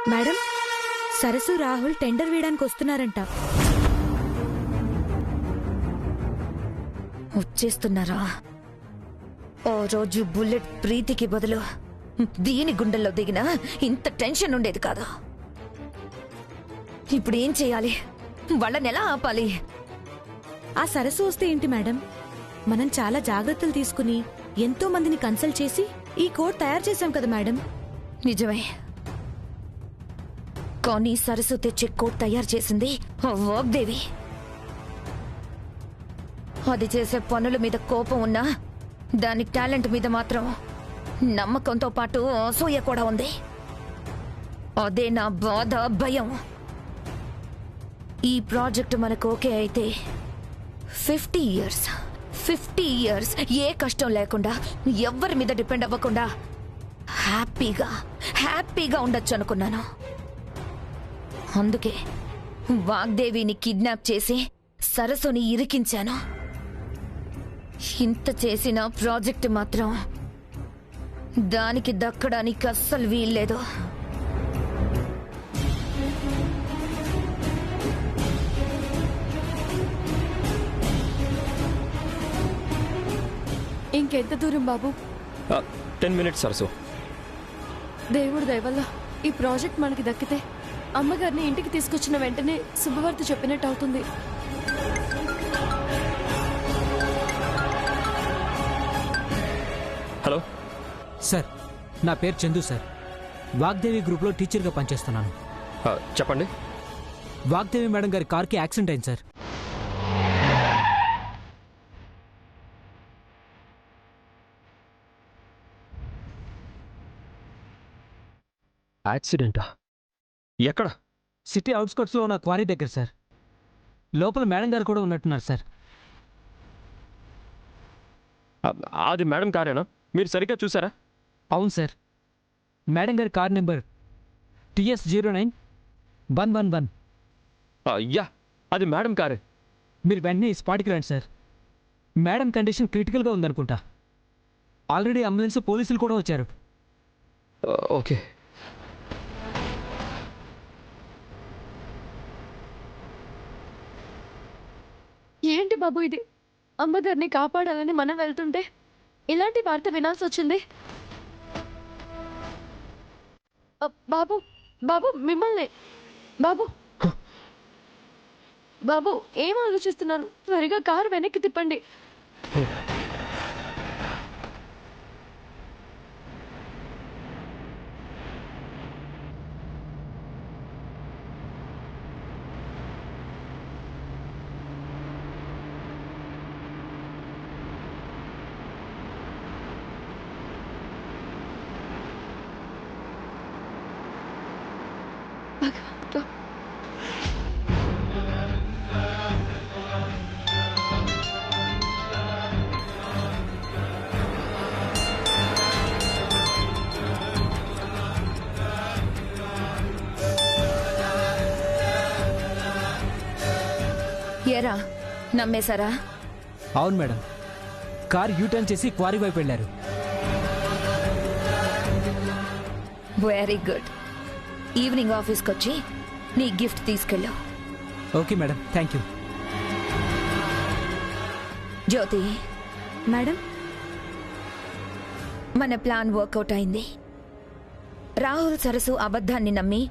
Madam, సరసు Rahul tender వేయడానికి వస్తున్నారంట. వచ్చేస్తున్నారా? ఓ రోజు bullet ప్రీతికి బదులు దీని గుండెల్లో దిగినా ఇంత టెన్షన్ ఉండేది కాదు. ఇప్పుడు ఏం చేయాలి? వాళ్ళని ఎలా ఆపాలి? ఆ సరస్సు వస్తే ఏంటి మేడం, మనం చాలా జాగ్రత్తలు తీసుకుని ఎంతో మందిని కన్సల్ట్ చేసి ఈ కోడ్ తయారు చేశాం కదా మేడం. నిజమే, కానీ సరస్సు తెచ్చే కోడ్ తయారు చేసింది వాగ్దేవి. అది చేసే పనుల మీద కోపం ఉన్నా దాని టాలెంట్ మీద మాత్రం నమ్మకంతో పాటు అసూయ కూడా ఉంది. అదే నా బాధ, భయం. ఈ ప్రాజెక్ట్ మనకు ఓకే అయితే 50 ఇయర్స్ ఏ కష్టం లేకుండా, ఎవ్వరి మీద డిపెండ్ అవ్వకుండా హ్యాపీగా ఉండొచ్చు అనుకున్నాను. అందుకే వాగ్దేవిని కిడ్నాప్ చేసి సరస్సుని ఇరికించాను. ఇంత చేసిన ప్రాజెక్ట్ మాత్రం దానికి దక్కడానికి అస్సలు వీల్లేదు. ఇంకెంత దూరం బాబు? 10 minutes సరసు. దేవుడు దయవల్ల ఈ ప్రాజెక్ట్ మనకి దక్కితే అమ్మగారిని ఇంటికి తీసుకొచ్చిన వెంటనే శుభవార్త చెప్పినట్టు అవుతుంది. హలో సార్, నా పేరు చందు సార్. వాగ్దేవి గ్రూప్లో టీచర్గా పనిచేస్తున్నాను. చెప్పండి. వాగ్దేవి మేడం గారి కార్కి యాక్సిడెంట్ అయింది సార్. యాక్సిడెంటా? ఎక్కడ? సిటీ అవుట్స్కట్స్లో ఉన్న క్వారీ దగ్గర సార్. లోపల మేడం గారు కూడా ఉన్నట్టున్నారు సార్. అది మేడం కారేనా? మీరు సరిగ్గా చూసారా? అవును సార్, మేడం గారి కార్ నెంబర్ TS09-111. యా, అది మేడం కారే. మీరు వెంటనే ఈ స్పాట్కి రండి సార్. మేడం కండిషన్ క్రిటికల్గా ఉందనుకుంటా. ఆల్రెడీ అంబులెన్స్, పోలీసులు కూడా వచ్చారు. ఓకే. ఏంటి బాబు ఇది? అమ్మగారిని కాపాడాలని మనం వెళ్తుంటే ఇలాంటి వార్త వినాల్సి వచ్చింది. బాబు బాబు మిమ్మల్ని బాబు బాబు ఏం ఆలోచిస్తున్నారు? త్వరగా కారు వెనక్కి తిప్పండి. ఏరా, నమ్మేశారా? అవును మేడం, కార్ యూటర్న్ చేసి క్వారీ వైపు వెళ్ళారు. Very good. ఈవినింగ్ ఆఫీస్కి వచ్చి నీ గిఫ్ట్ తీసుకెళ్ళు. Okay madam, thank you. Jyoti madam, మన ప్లాన్ వర్కౌట్ అయింది. రాహుల్ సరస్సు అబద్ధాన్ని నమ్మి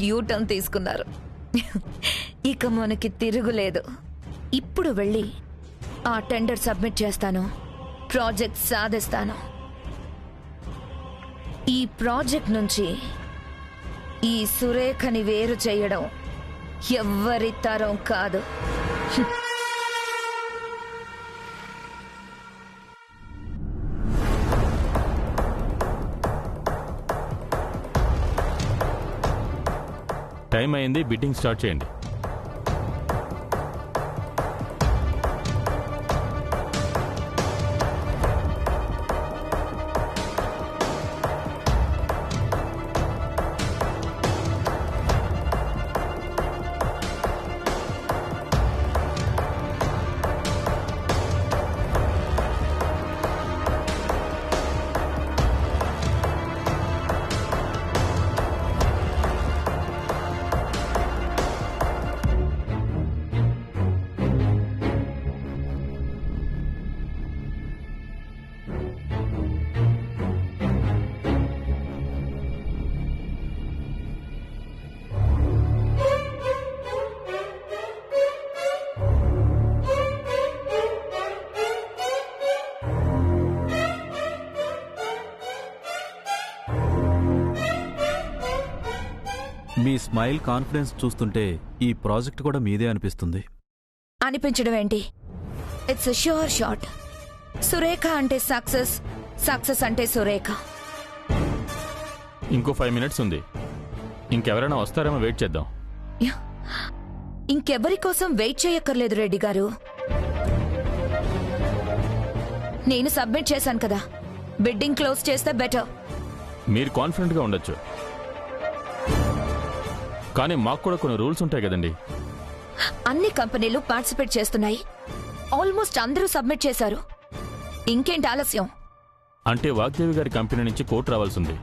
యూటర్న్ తీసుకున్నారు. ఇక మనకి తిరుగులేదు. ఇప్పుడు వెళ్ళి ఆ టెండర్ సబ్మిట్ చేస్తాను, ప్రాజెక్ట్ సాధిస్తాను. ఈ ప్రాజెక్ట్ నుంచి ఈ సురేఖని వేరు చేయడం ఎవ్వరి తరం కాదు. టైం అయింది, బిడ్డింగ్ స్టార్ట్ చేయండి. మీ స్మైల్ కాన్ఫిడెన్స్ చూస్తుంటే ఈ ప్రాజెక్ట్ కూడా మీదే అనిపిస్తుంది. అనిపించడం ఏంటి? It's sure shot. సురేఖ అంటే సక్సెస్, సక్సెస్ అంటే సురేఖ. ఇంకో 5 minutes ఉంది. ఇంకెవరైనా వస్తారేమో వెయిట్ చేద్దాం. ఇంకెవరి కోసం వెయిట్ చేయక్కర్లేదు రెడ్డి గారు. నేను సబ్మిట్ చేశాను కదా, బిడ్డింగ్ క్లోజ్ చేస్తే బెటర్. మీరు కాన్ఫిడెంట్గా ఉండొచ్చు, కానీ మాకు కూడా కొన్ని రూల్స్ ఉంటాయి కదండి. అన్ని కంపెనీలు పార్టిసిపేట్ చేస్తున్నాయి. ఆల్మోస్ట్ అందరూ సబ్మిట్ చేశారు. ఇంకేంటి ఆలస్యం? అంటే వాగ్దేవి గారి కంపెనీ నుంచి కోర్టు రావాల్సింది.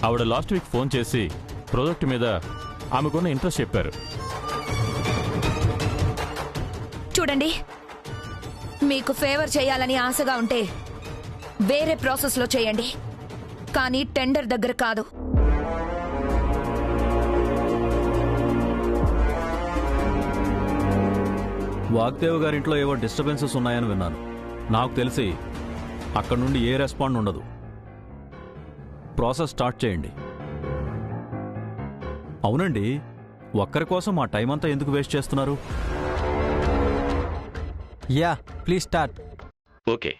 ఆవిడ లాస్ట్ వీక్ ఫోన్ చేసి ప్రాజెక్ట్ మీద ఆమెకున్న ఇంట్రెస్ట్ చెప్పారు. చూడండి, మీకు ఫేవర్ చేయాలని ఆశగా ఉంటే వేరే ప్రాసెస్లో చేయండి, కానీ టెండర్ దగ్గర కాదు. వాగ్దేవ్ గారింట్లో ఏవో డిస్టర్బెన్సెస్ ఉన్నాయని విన్నాను. నాకు తెలిసి అక్కడి నుండి ఏ రెస్పాండ్ ఉండదు. ప్రాసెస్ స్టార్ట్ చేయండి. అవునండి, ఒక్కరి కోసం ఆ టైం అంతా ఎందుకు వేస్ట్ చేస్తున్నారు? Yeah, please start. ఓకే.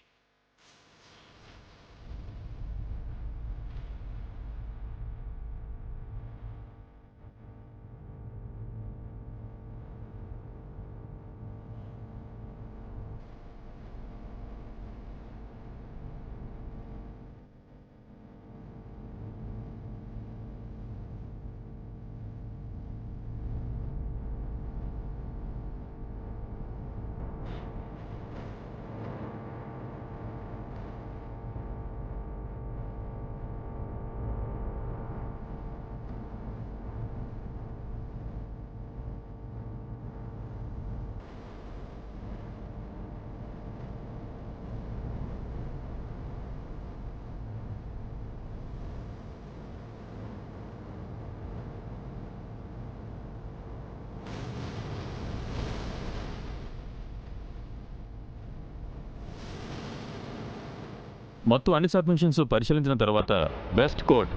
మొత్తం అన్ని సబ్మిషన్స్ పరిశీలించిన తర్వాత బెస్ట్ కోడ్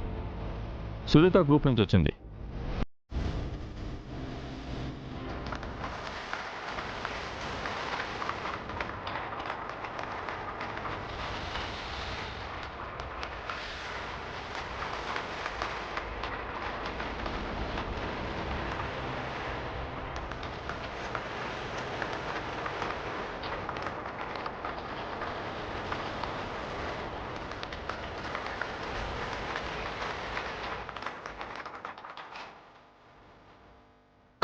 సునీత గ్రూప్ నుంచి వచ్చింది.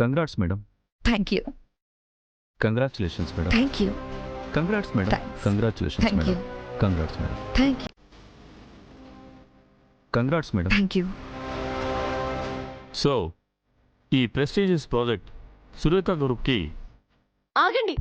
Congrats madam. Thank you. Congratulations madam. Thank you. Congrats madam. Thanks. Congratulations Thank madam. you. Congrats madam. Thank you. Congrats madam. Thank you. So ఈ prestigious project Surekha గ్రూప్కి ఆగండి.